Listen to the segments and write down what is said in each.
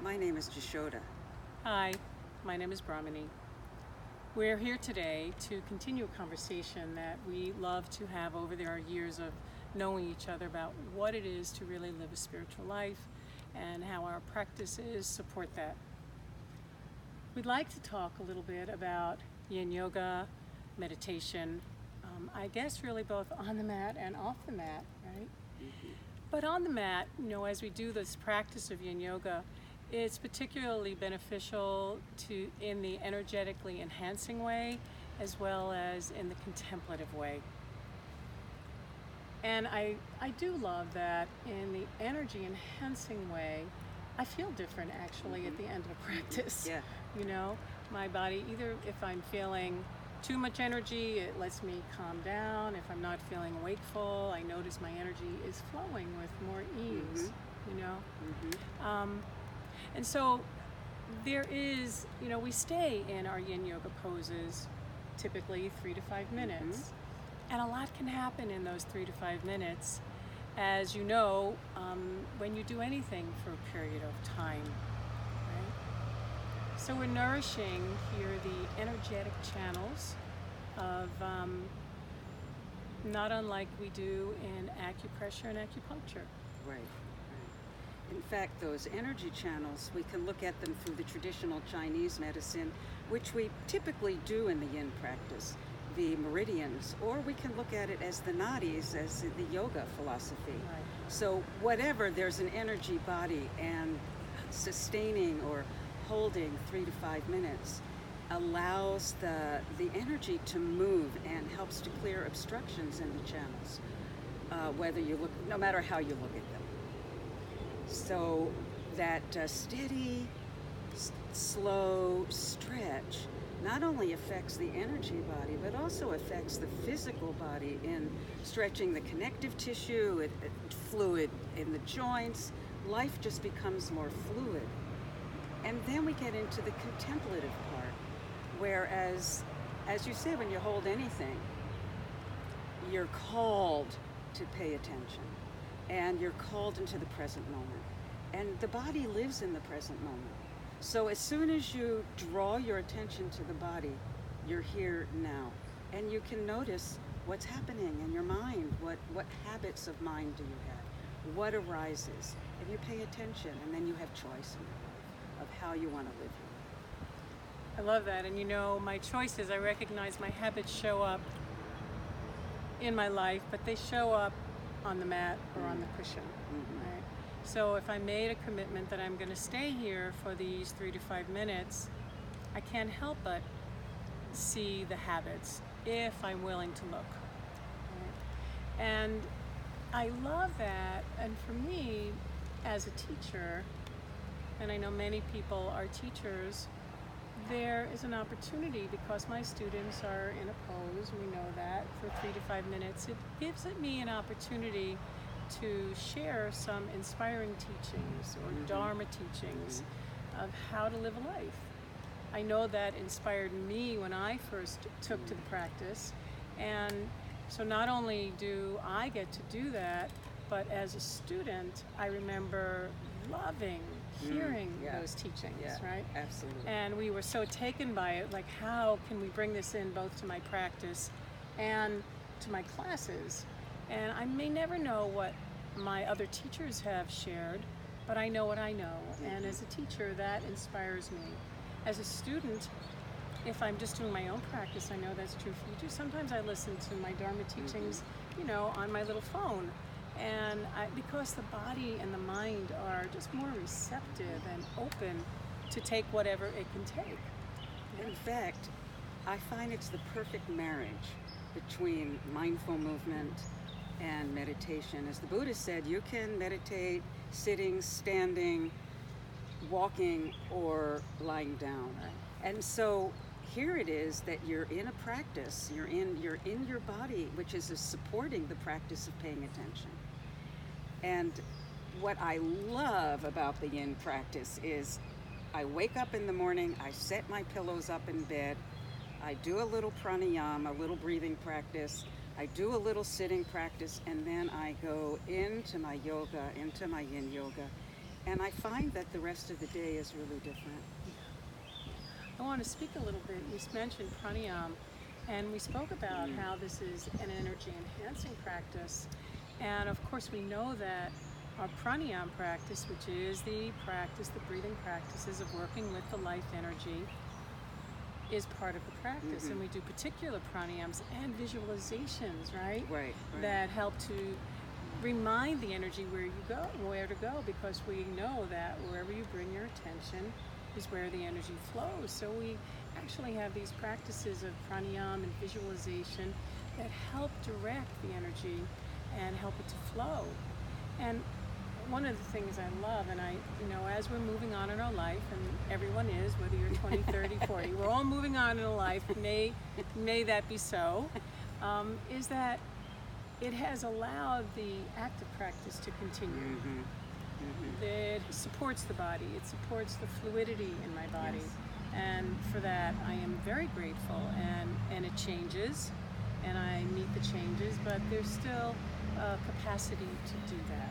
My name is Jashoda. Hi, my name is Brahmini. We're here today to continue a conversation that we love to have over our years of knowing each other about what it is to really live a spiritual life and how our practices support that. We'd like to talk a little bit about Yin Yoga, meditation, I guess really both on the mat and off the mat, right? But on the mat, as we do this practice of Yin Yoga, it's particularly beneficial in the energetically enhancing way as well as in the contemplative way. And I do love that in the energy enhancing way, I feel different actually at the end of a practice. Yeah. My body, either if I'm feeling too much energy, it lets me calm down. If I'm not feeling wakeful, I notice my energy is flowing with more ease, And so there is, we stay in our Yin Yoga poses typically 3 to 5 minutes. And a lot can happen in those 3 to 5 minutes, as you know, when you do anything for a period of time, right? So we're nourishing here the energetic channels of not unlike we do in acupressure and acupuncture. Right. In fact, those energy channels, we can look at them through the traditional Chinese medicine, which we typically do in the Yin practice, the meridians, or we can look at it as the nadis, as the yoga philosophy. Right. So whatever, there's an energy body, and sustaining or holding 3 to 5 minutes allows the energy to move and helps to clear obstructions in the channels, no matter how you look at them. So that steady, slow stretch not only affects the energy body, but also affects the physical body in stretching the connective tissue, fluid in the joints. Life just becomes more fluid. And then we get into the contemplative part, whereas, as you say, when you hold anything, you're called to pay attention. And you're called into the present moment. And the body lives in the present moment. So as soon as you draw your attention to the body, you're here now. And you can notice what's happening in your mind. What habits of mind do you have? What arises? And you pay attention, and then you have choice in your life of how you want to live your life. I love that. And my choices, I recognize my habits show up in my life, but they show up on the mat or on the cushion, right? So if I made a commitment that I'm going to stay here for these 3 to 5 minutes, I can't help but see the habits if I'm willing to look. Right? And I love that. And for me, as a teacher, and I know many people are teachers, there is an opportunity because my students are in a pose, we know that, for 3 to 5 minutes. It gives me an opportunity to share some inspiring teachings or Dharma teachings of how to live a life. I know that inspired me when I first took to the practice. And so not only do I get to do that, but as a student, I remember loving hearing those teachings, right? Absolutely. And we were so taken by it, like how can we bring this in both to my practice and to my classes? And I may never know what my other teachers have shared, but I know what I know. And as a teacher, that inspires me. As a student, if I'm just doing my own practice, I know that's true for you too. Sometimes I listen to my Dharma teachings, on my little phone. And because the body and the mind are just more receptive and open to take whatever it can take. In fact, I find it's the perfect marriage between mindful movement and meditation. As the Buddha said, you can meditate sitting, standing, walking, or lying down. And so here it is that you're in a practice, you're in your body, which is supporting the practice of paying attention. And what I love about the Yin practice is I wake up in the morning, I set my pillows up in bed, I do a little pranayama, a little breathing practice, I do a little sitting practice, and then I go into my yoga, into my Yin Yoga, And I find that the rest of the day is really different. I want to speak a little bit. You mentioned pranayama, and we spoke about how this is an energy enhancing practice. And of course, we know that our pranayama practice, which is the breathing practices of working with the life energy, is part of the practice. And we do particular pranayams and visualizations, right? Right. That help to remind the energy where to go, because we know that wherever you bring your attention is where the energy flows. So we actually have these practices of pranayama and visualization that help direct the energy and help it to flow. And one of the things I love, and as we're moving on in our life, and everyone is, whether you're 20, 30, 40, we're all moving on in life, may that be so, is that it has allowed the active practice to continue. It supports the body, it supports the fluidity in my body, and for that I am very grateful, and it changes, and I meet the changes, but there's still a capacity to do that.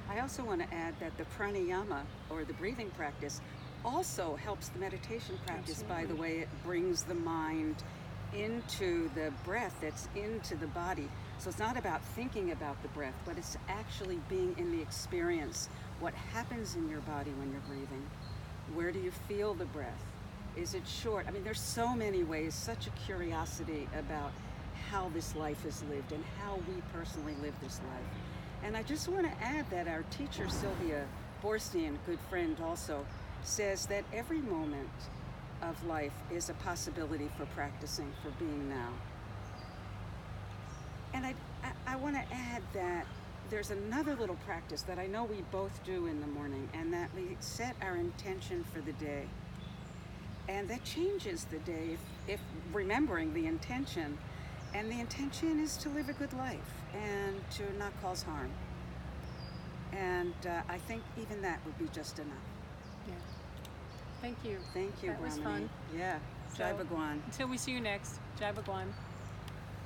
I also want to add that the pranayama, or the breathing practice, also helps the meditation practice. By the way, it brings the mind into the breath that's into the body. So it's not about thinking about the breath, but it's actually being in the experience. What happens in your body when you're breathing? Where do you feel the breath? Is it short? I mean, there's so many ways, such a curiosity about how this life is lived and how we personally live this life. And I just want to add that our teacher, Sylvia Borstein, a good friend also, says that every moment of life is a possibility for practicing, for being now. And I want to add that there's another little practice that I know we both do in the morning, and that we set our intention for the day. And that changes the day if remembering the intention. And the intention is to live a good life and to not cause harm. And I think even that would be just enough. Yeah. Thank you. Thank you, That was Brahmini. fun. Yeah. Jai Bhagwan. Until we see you next, Jai Bhagwan.